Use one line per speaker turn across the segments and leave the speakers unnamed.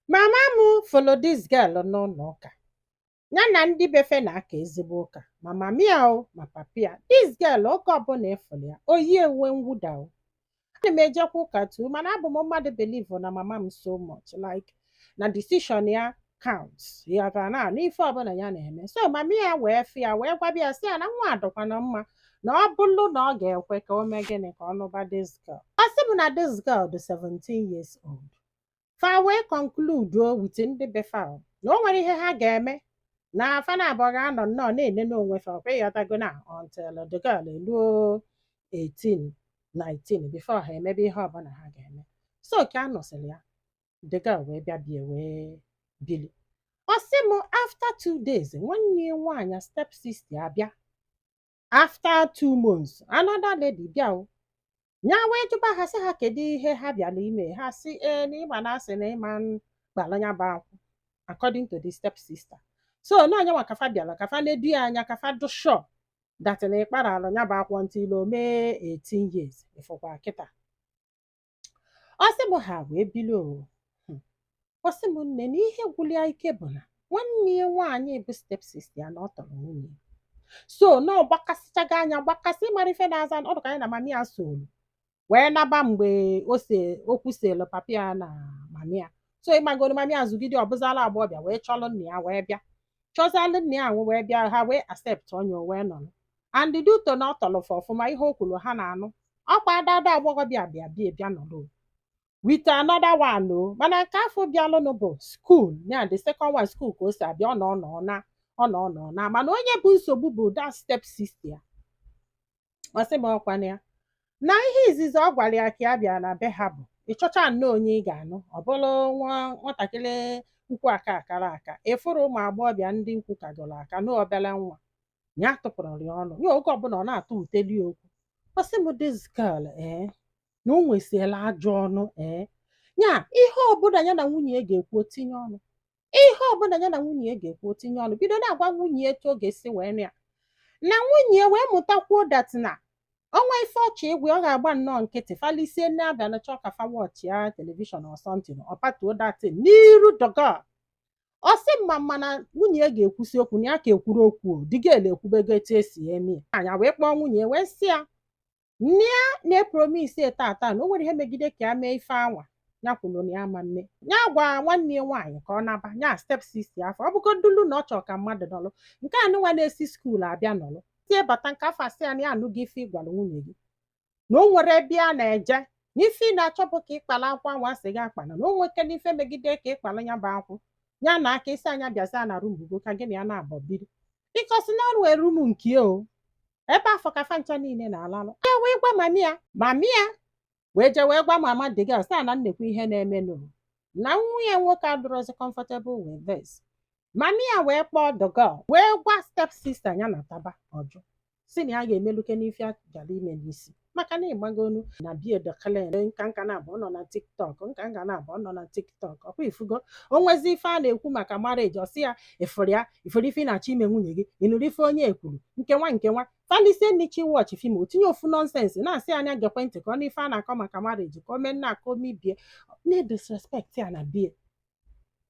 Mama m follow this girl n'ụlọ ụka. Ya na ndị befe na-aka ezigbo ụka. Ma mama ya o, ma papa ya. This girl oge ọbụla ịfụrụ ya, o yi enwe mwụda o. Ana m ejekwa ụka too, mana abụ m mmadụ believe na mama m so much like na decision ya counts. Ya na n'ife ọbụla ya na-eme. So mama ya wee fị ya wee gwa ya sị ya na nwa adịkwana mma na ọ bụrụ na ọ ga-ekwe ka o mee gịnị ka ọ nụba this girl. Ọ sị m na this girl dị 17 years old. Fa wee conclude with ndị befa na o nwere ihe ha ga-eme na afa na abụọ ga-anọ nnọọ na-ene n'onwe fa ọkwa ịghọtago na until the girl eluo 18 19 before ha emebe ihe ọbụla ha ga-eme. So ka a nụsịrị ya the girl wee bịa bie wee bili. Ọ sị m after 2 days nwanne ya nwaanyị step sister abịa. After 2 months another lady bịa o. Ya wee jụba ha sị ha kedu ihe ha bịara ime. Ha sị na ịgba na asị na ịma kpara ya bụ akwụ according to the step sister. So na onye kafa bịara kafa na-edu ya anya kafa do sure that na ịkpara alụ ya bụ akwụ until o mee 18 years ịfụkwa kịta. Ọ sị m ha wee bilo. Ọ sị m nne na ihe gwụlia ike bụ na nwanne ya nwaanyị bụ step sister ya na ọ tọrọ nwunye. So na ọ gbakasịchaga anya gbakasị mara ife na-aza ọdụ ka anyị na mami ya solu wee naba mgbe okwu selu papa ya na mami ya. So ịmagoro mami ya zụgide ọbụzala agbọbịa wee chọlụ nna ya wee bịa. Chọzalụ nna ya wee bịa ha wee accept onye wee nọrọ. And duto na ọ tọrọ ọfụma ihe o kwuru ha na-anụ. Ọkwa adada agbọghọbịa bịa nọrọ with another one o. Mana nke afọ bịalụnụ bụ school ya the second one school ka o si abịa ọ nọ na mana onye bụ nsogbu bụ that step sister ya. Ọ sị m ọkwana ya na ihe izizi ọ gwara ya ka ya bịa na be ha bụ ịchọcha nnọọ onye ị ga-anụ ọ bụrụ nwatakịrị ukwu aka akara aka ịfụrụ ụmụ agbọghọbịa ndị ukwu kagoro aka na obere nwa ya tụpụrụ ya ọnụ ya oge ọbụla ọ na-atụ uteli okwu. Ọ sị m this girl na o nwesiela ajọ ọnụ ya ihe ọbụla ya na nwunye ga-ekwu tinye ọnụ. Ihe ọbụla ya na nwunye ga-ekwu tinye ọnụ bido na-agwa nwunye etu ọ ga-esi wee nụ ya na nwunye wee mụtakwuo dat na ọnwa ife ọchị egwu ọ ga-agba nnọọ nkịtị falisie n'abịa na chọọ ka fa wọchị ya telivishọn or something ọ patuo datin n'iru doga. Ọ sị mma mana nwunye ga-ekwusi okwu na ya ka ekwuru okwu di ga-ele ekwubego etu esi eme anya wee kpọọ nwunye wee sị ya nne ya na-epromise tata na o nwere ihe megide ka ya mee ife anwa ya kwuru na ya ma mme ya gwa nwanne ya nwaanyị ka ọ naba ya step sister afọ ọ bụgo dulu na ọ chọrọ ka mmadụ nọlụ nke anụnwa na-esi skuul abịa nọlụ tie bata nke afọ asị ya na ya anụghị ife ịgwara nwunye gị na o nwere ebe a na-eje n'ife ị na-achọpụ ka ịkpala akwa nwa sị gị akpana na o nweke n'ife megide ka ịkpala ya bụ akwụ ya na aka isi anya bịaza na rum bugo ka gị na ya na-abọ biri bikọsi na ọrụ were rum nke o ebe afọ kafa ncha niile na-alalụ ya wee gwa mami ya wee je wee gwa mama dị gị sị na nnekwu ihe na-eme n'ụwa na nwunye nwoke adịrọzi comfortable with this. Mami ya wee kpọọ the girl wee gwa step sister ya na taba ọjụ si na ya ga-emeluke n'ife a gara ime n'isi maka na ịgbagonu na bie deklen nka na-abụ nọ na tiktok nka na-abụ nọ na tiktok ọkwa ifugo onwezi ife a na-ekwu maka marriage ọsị ya ifuru ife na-achọ ime nwunye gị ịnụrụ ife onye ekwuru nkewa falisie nnichi wọchị fim o tinye ofu nọnsensị na-asị anya gekwentị ka ọ n'ife a na-akọ maka marriage ka o mee nna aka omibie na disrespect ya na bie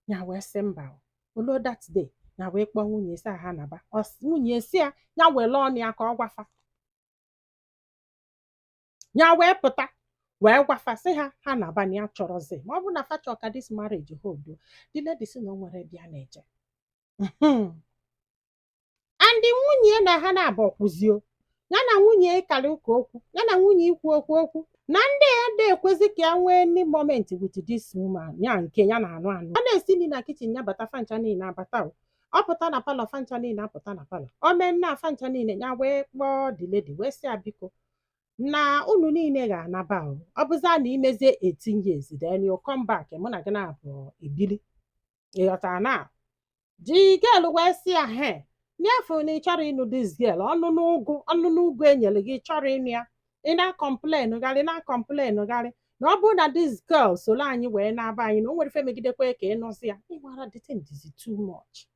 ya wee sị mba olo that day ya wee kpọọ nwunye si ha naba nwunye si ya were ọnụ ya ka ọ gwafa ya wee pụta wee gwafa sị ha naba na ya chọrọzi ma ọ bụ na fa chọrọ ka this marriage hold the lady si na o nwere bịa na-eje andị nwunye na ha na-abụ kwuzio ya na nwunye ịkara ụka okwu ya na nwunye ikwu okwu na ndị ya dị ekwezi ka ya nwee any moment with this woman ya nke ya na anụ ọ na-esi nri na kichin ya bata fancha niile abata ọ pụta na palọ fancha niile apụta na palọ o mee nna fancha niile ya wee kpọọ the lady wee sị ya biko na unu niile ga-anaba ọ bụza na imezie 18 years then you come back mụ na gị na-abụ ebili ịghọtara na the girl wee sị ya n'afọ na ị chọrọ ịnụ this girl ọnụ n'ugwu enyere gị chọrọ ịnụ ya ị na-akọmplen garị na ọ bụrụ na this girl soro anyị wee na-aba anyị na o nwere ife megidekwe ka ị nụzi ya ịgbara the thing is too much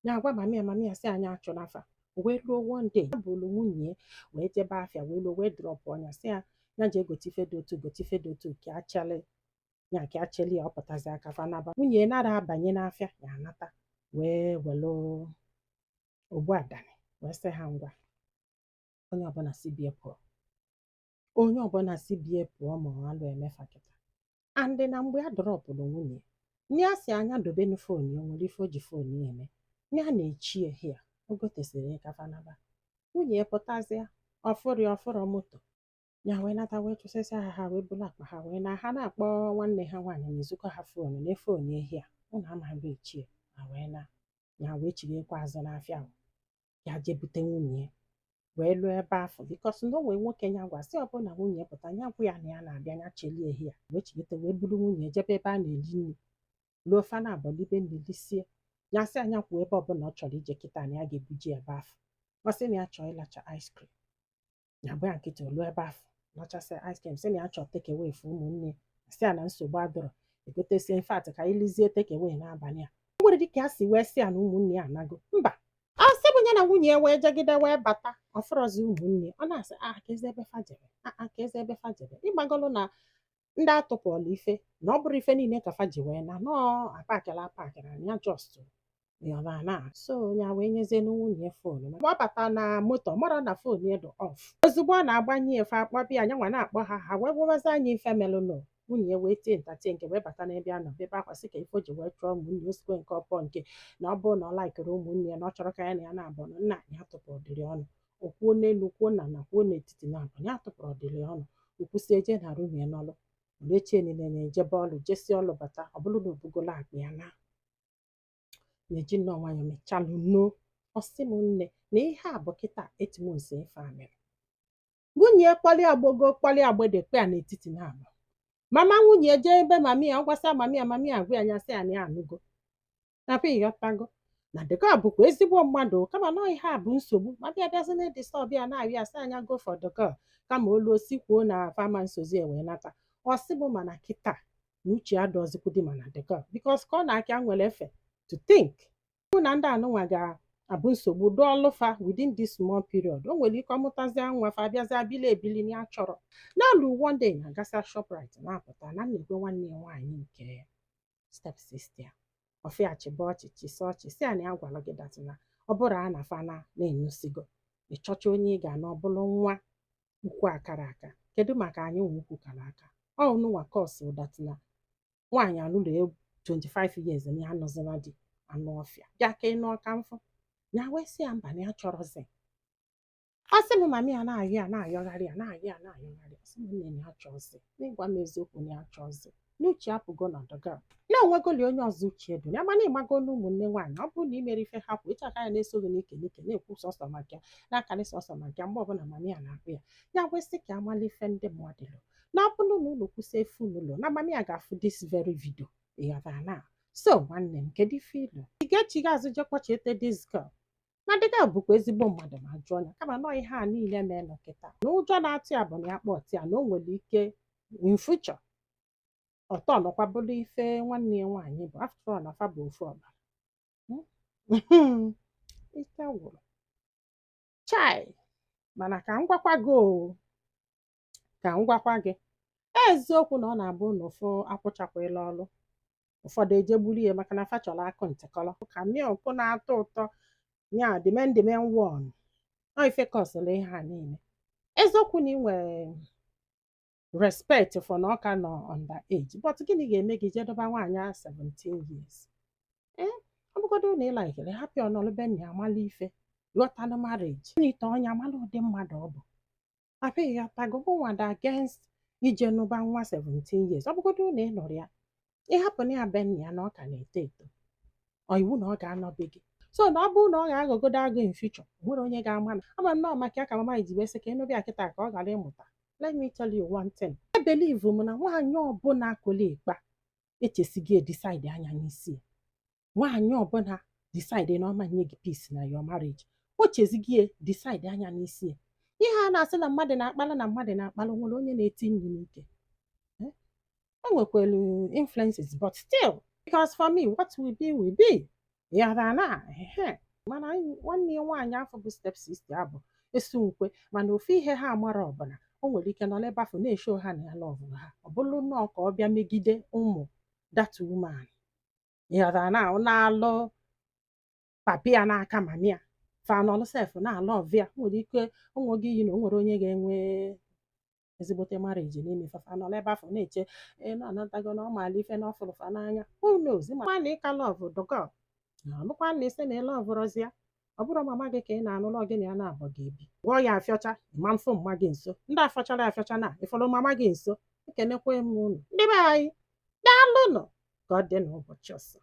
ya gwa mami ya sị anyị achọ n'afa wee ruo one day ya bụrụ nwunye wee jebe afịa wee drọpụ ọnya sị ya jee gote ife dị otu ka achalị ya ka acheli ya ọpụtazi aka fanaba nwunye nara abanye n'afịa ya anata wee welu ogbu adani wee sị ha ngwa onye ọbụla si bie pụọ onye ọbụla si bie pụọ ma ọ alụ emefa kịta andị na mgbe a dọrọpụrụ nwunye nye a si anya dobenu fon ya nwere ife o ji fon ya eme nye a na-echi ehi ya o gotesịrị ka fanaba nwunye pụtazịa ọfụrọ moto ya wee nata wee chụsịsịa ha wee bulu akpa ha wee na ha na-akpọ nwanne ha nwaanyị na-ezukọ ha fonu na fon ehi a ụnụ amaghị echie ha wee na ya wee chighekwa azụ n'afịa ya jee bute nwunye wee lụọ ebe afọ bikọs na o nwee nwoke ya gwa sị ọbụla nwunye pụta ya gwụ ya na ya na-abịa ya chelie ehi ya wee chigete wee buru nwunye jebe ebe a na-eli nri luo fana abọlibe nlilisie ya sị anya kwuo ebe ọbụla ọ chọrọ ije kịta na ya ga-ebuji ebe afọ ọ sị na ya chọọ ịlacha ice cream ya bụ ya nkịta oluo ebe afọ lachasị ice cream sị na ya chọọ takeaway fụ ụmụnne sị ya na nsogbu adọrọ egotesie infat ka anyị lizie takeaway n'abalị a nwere dịka a si wee sị ya na ụmụnne ya anago mba asị bụ ya na nwunye wee jegide wee bata ọfụrọzi ụmụnne ọ na-asị ka eze ebe fajebe ka eze ebe fajebe ịgbagolu na ndị atụpụọla ife na ọ bụrụ ife niile ka faji wee na nọọ apakịla apakịra ya just na so ya wee nyezie nwunye fon mgbe ọ bata na moto mara na fon edo ọf ozugbo ọ na-agbanye efe akpọbịa ya nwa na-akpọ ha wee gwabazi anya ife melụnụ nwunye wee tie ntatie nke wee bata n'ebe a nọ bebe akwa sị ka ifo ji wee chụọ ụmụnne osikwe nke ọpọ nke na ọ bụrụ na ọ laikiri ụmụnne ya na ọ chọrọ ka ya na ya na-abụ nna ya tụpụrụ dịrị ọnụ okwuo n'elu kwuo na na kwuo n'etiti na abụ ya tụpụrụ dịrị ọnụ okwusi eje na rumie n'ọlụ mgbe niile na-ejebe ọlụ jesi ọlụ bata ọ bụrụ na obugola akpa ya na-eji nnọọ nwayọ mechalụ no ọsị m nne na ihe a bụ kịta etimose ife a mere nwunye kpali agbede kpe a n'etiti na abụ mama nwunye jee ebe mami ya gwasa mami ya gwa ya nya sị ya na ya anụgo napụ ịghọtago na dịka bụkwa ezigbo mmadụ kama na ihe a bụ nsogbu ma bịa bịazina disturb ya na-arịa asị anya go for the girl kama olu osi kwuo na fama nsozi wee nata ọsị bụ mana kịta na uche adọzikwudi mana the girl because ka ọ na-akịa nwere efe to think bụ na ndị anụnwa ga-abụ nsogbu dụọlụfa within this small period o nwere ike ọmụtazi nwa fa abịazi abili ebili na ya chọrọ n'alụ one day na-agasa Shoprite na-apụta na nna-ekwe nwanne ya nwaanyị nke step sister ọfịachiba ọchị chịsa ọchị si a na ya gwara gị datịna ọ bụrụ a na fana na-enyosigo ịchọcha onye ị ga-ana ọbụlụ nwa ukwu akara aka kedu maka anyị nwukwu kara aka ọnụnwa kọsụ datịna nwaanyị alụrụ 25 years na ya nọzina di anụ ọfịa bịa ka ịnụ ọka mfụ ya wee sị ya mba na ya chọrọzi ọ sị m mami ya na-ayọgharị sị m nne na ya chọzi n'ịgwa m eziokwu na ya chọzi n'uche apụgo na dọga na onwegoli onye ọzọ uche edo ya mana ịmago n'ụmụnne nwaanyị ọ bụrụ na imere ife hapụ ịchaka ya na-esoghị n'ike na-ekwu sọsọ maka na-akarị sọsọ maka mgbe ọbụla mami ya na-akpụ ya wee sị ka amala ife ndị mmadụ lụ na ọ bụrụ na ụlọ kwụsị efu n'ụlọ na mami ya ga-afụ this very video ịghọtara na so nwanne m kedu ife ịlụ ị ga-echighị azụ je kpọchete this girl na dịga bụkwa ezigbo mmadụ ma jụọ ya kama nọ ihe a niile mee nọkịta na ụjọ na-atụ ya bụ na ya kpọ ọtị ya na o nwere ike in future ọtọ nọkwa bụrụ ife nwanne ya nwaanyị bụ after all na fa bụ ofu ọbara ike gwụrụ chai mana ka m gwakwa gị eziokwu na ọ na-abụ na ụfụ akwụchakwala ọlụ ụfọdụ ejegburu ya maka na fa chọrọ akụ ntekọrọ ka milk na-atọ ụtọ ya dimen won ọ ife kọsịrị ihe a niile eziokwu na ị nwere respect for na ọka nọ under age but gịnị ga-eme gị jedoba nwaanyị 17 years ọ bụgodo na ịlaikere hapụ ọnọlụbe na ya amala ife ghọtanụ marriage n'ite ọnya amala ụdị mmadụ ọ bụ apịghị ya tago nwada against ije nụba nwa 17 years ọ bụgodo na ị nụrụ ya ịhapụ na ya be nna ya na ọ ka na-eto eto ọ iwu na ọ ga-anọbe gị so na ọ bụrụ na ọ ga-aghọgodo agụ in future nwere onye ga-ama na ama nnọọ maka ya ka mama ji wee sị ka ịnụbịa kịta ka ọ ghara ịmụta let me tell you one thing I believe m na nwaanyị ọbụla akụla ịkpa echesighị decide anya n'isi ya nwaanyị ọbụla decide na ọma nye gị peace na your marriage o chezighị decide anya n'isi ya ihe a na-asị na mmadụ na-akpala nwere onye na-eti nri n'ike enwekwelu influences but still because for me what will be yara na mana nwanne ya nwaanyị afọ bụ step sister abụ esu nkwe mana ofu ihe ha amara ọbụla o nwere ike nọ n'ebe afọ na-esho ha na ya lọvụrụ ha, ọ bụrụ nnọọ ka ọ bịa megide ụmụ that woman ịghọtara na ọ na-alụ papi ya n'aka mami ya fanọlụ sef na-alọvụ ya, o nwere ike onwe gị iyi na o nwere onye ga-enwe ezigbote marriage n'ime fafa nọ n'ebe afọ na-eche na-anatago na ọ maala ife na ọ fụrụ fa n'anya, who knows ma na ịka lọvụ dọga ọlụkwa na ise na ịlọvụrọzi ya, ọ bụrụ mama gị ka ị na-anụlọ gị na ya na-abọ gị ebi gwọọ ya afịọcha ma mfụ mma gị nso, ndị afọchara afịọcha na ịfọrọ mama gị nso. Ekenekwe m unu ndị be anyị, daalụnụ, ka ọ dị n'ụbọchị ọzọ.